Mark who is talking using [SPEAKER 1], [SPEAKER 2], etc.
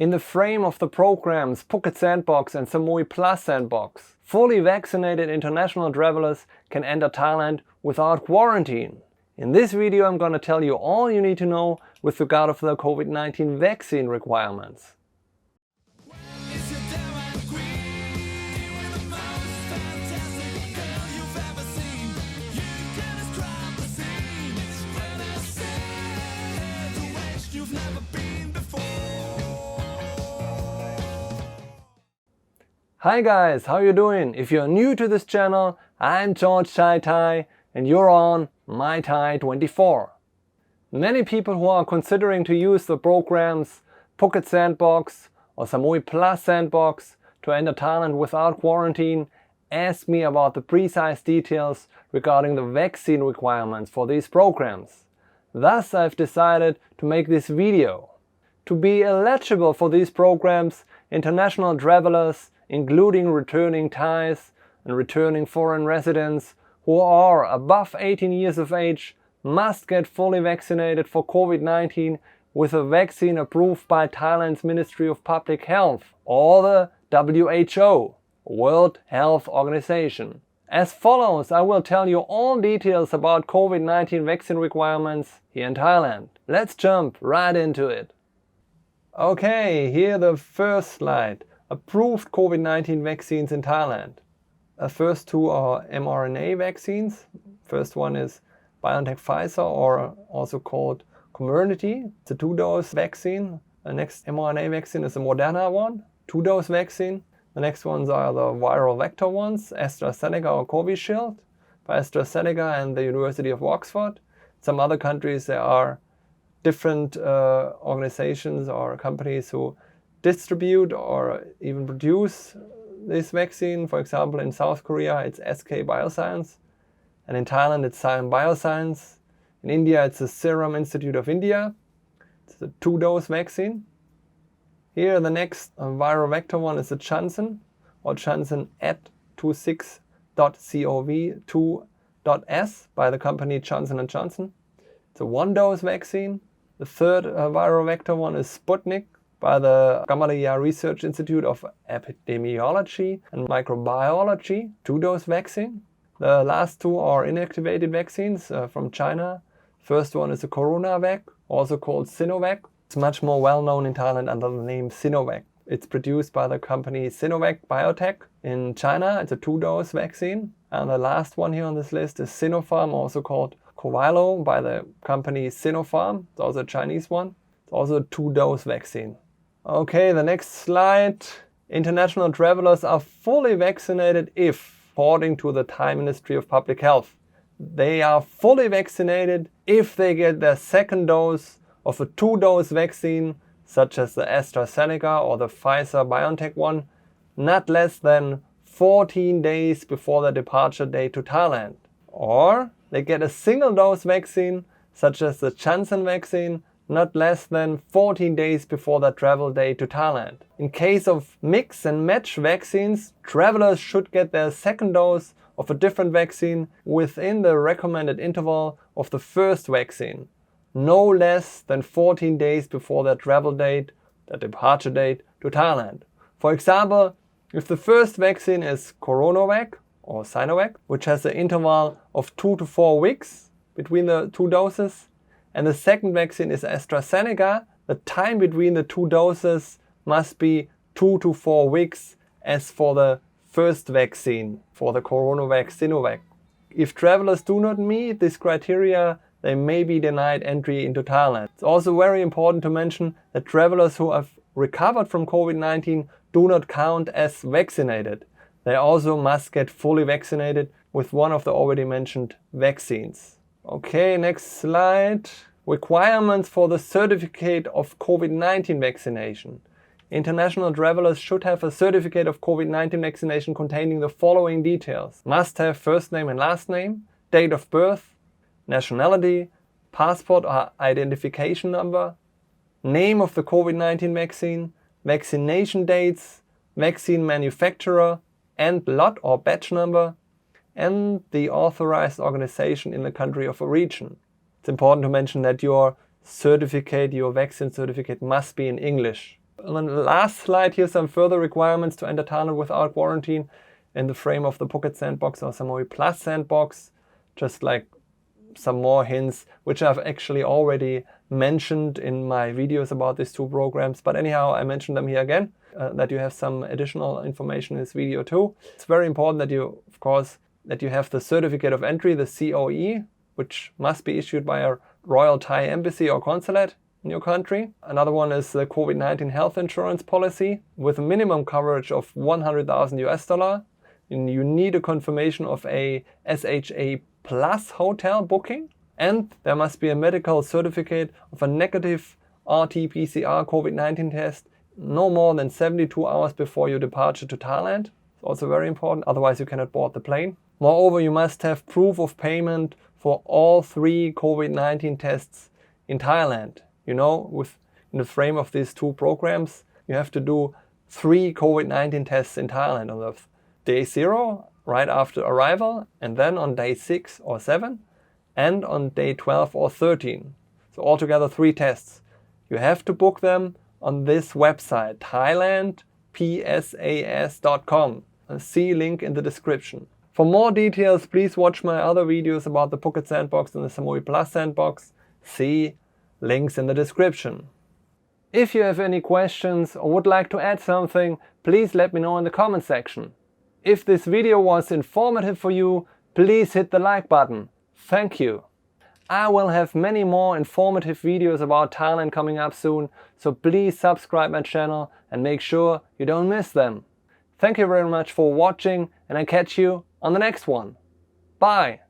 [SPEAKER 1] In the frame of the programs PHUKET SANDBOX and SAMUI PLUS SANDBOX, fully vaccinated international travelers can enter Thailand without quarantine. In this video I'm going to tell you all you need to know with regard of the COVID-19 vaccine requirements. Hi guys, how you doing? If you're new to this channel, I'm George Thai and you're on My Thai 24. Many people who are considering to use the programs PHUKET SANDBOX or SAMUI PLUS SANDBOX to enter Thailand without quarantine ask me about the precise details regarding the vaccine requirements for these programs. Thus I've decided to make this video. To be eligible for these programs, international travelers including returning Thais and returning foreign residents who are above 18 years of age must get fully vaccinated for COVID-19 with a vaccine approved by Thailand's Ministry of Public Health or the WHO, World Health Organization. As follows, I will tell you all details about COVID-19 vaccine requirements here in Thailand. Let's jump right into it. Okay, here the first slide. Approved COVID-19 vaccines in Thailand. The first two are mRNA vaccines. First one is BioNTech Pfizer, or also called Comirnaty. It's a 2-dose vaccine. The next mRNA vaccine is the Moderna one, 2-dose vaccine. The next ones are the viral vector ones, AstraZeneca or Covishield by AstraZeneca and the University of Oxford. Some other countries there are different organizations or companies who distribute or even produce this vaccine. For example, in South Korea it's SK Bioscience, and in Thailand it's SAMUI Bioscience. In India it's the Serum Institute of India. It's a 2-dose vaccine. Here the next viral vector one is the Janssen or Janssen at 26.cov2.s by the company Johnson & Johnson. It's a 1-dose vaccine. The third viral vector one is Sputnik by the Gamaleya Research Institute of Epidemiology and Microbiology, 2-dose vaccine. The last two are inactivated vaccines from China. First one is the CoronaVac, also called Sinovac. It's much more well known in Thailand under the name Sinovac. It's produced by the company Sinovac Biotech in China. It's a 2-dose vaccine. And the last one here on this list is Sinopharm, also called Covilo by the company Sinopharm. It's also a Chinese one. It's also a 2-dose vaccine. Okay, the next slide. International travelers are fully vaccinated if, according to the Thai Ministry of Public Health, they are fully vaccinated if they get their second dose of a 2-dose vaccine, such as the AstraZeneca or the Pfizer-BioNTech one, not less than 14 days before their departure date to Thailand. Or they get a single-dose vaccine, such as the Janssen vaccine, not less than 14 days before their travel day to Thailand. In case of mix and match vaccines, travelers should get their second dose of a different vaccine within the recommended interval of the first vaccine, no less than 14 days before their travel date, their departure date to Thailand. For example, if the first vaccine is CoronaVac or Sinovac, which has an interval of 2 to 4 weeks between the two doses, and the second vaccine is AstraZeneca, the time between the two doses must be 2 to 4 weeks as for the first vaccine, for the CoronaVac Sinovac. If travelers do not meet this criteria, they may be denied entry into Thailand. It's also very important to mention that travelers who have recovered from COVID-19 do not count as vaccinated. They also must get fully vaccinated with one of the already mentioned vaccines. Okay, next slide. Requirements for the certificate of COVID-19 vaccination. International travelers should have a certificate of COVID-19 vaccination containing the following details. Must have first name and last name, date of birth, nationality, passport or identification number, name of the COVID-19 vaccine, vaccination dates, vaccine manufacturer and lot or batch number, and the authorized organization in the country of origin. It's important to mention that your certificate, your vaccine certificate must be in English. On the last slide here, some further requirements to enter Thailand without quarantine in the frame of the PHUKET SANDBOX or SAMUI PLUS SANDBOX. Just like some more hints, which I've actually already mentioned in my videos about these two programs. But anyhow, I mentioned them here again, that you have some additional information in this video too. It's very important that you, of course, that you have the certificate of entry, the COE, which must be issued by a Royal Thai Embassy or Consulate in your country. Another one is the COVID-19 health insurance policy with a minimum coverage of $100,000. And you need a confirmation of a SAMUI Plus hotel booking. And there must be a medical certificate of a negative RT-PCR COVID-19 test no more than 72 hours before your departure to Thailand. It's also very important, otherwise you cannot board the plane. Moreover, you must have proof of payment for all 3 COVID-19 tests in Thailand. You know, in the frame of these two programs, you have to do 3 COVID-19 tests in Thailand on the day 0, right after arrival, and then on day 6 or 7, and on day 12 or 13. So altogether 3 tests. You have to book them on this website, thailandpsas.com. See link in the description. For more details, please watch my other videos about the PHUKET SANDBOX and the SAMUI PLUS SANDBOX. See links in the description. If you have any questions or would like to add something, please let me know in the comment section. If this video was informative for you, please hit the like button. Thank you. I will have many more informative videos about Thailand coming up soon, so please subscribe my channel and make sure you don't miss them. Thank you very much for watching, and I catch you on the next one. Bye!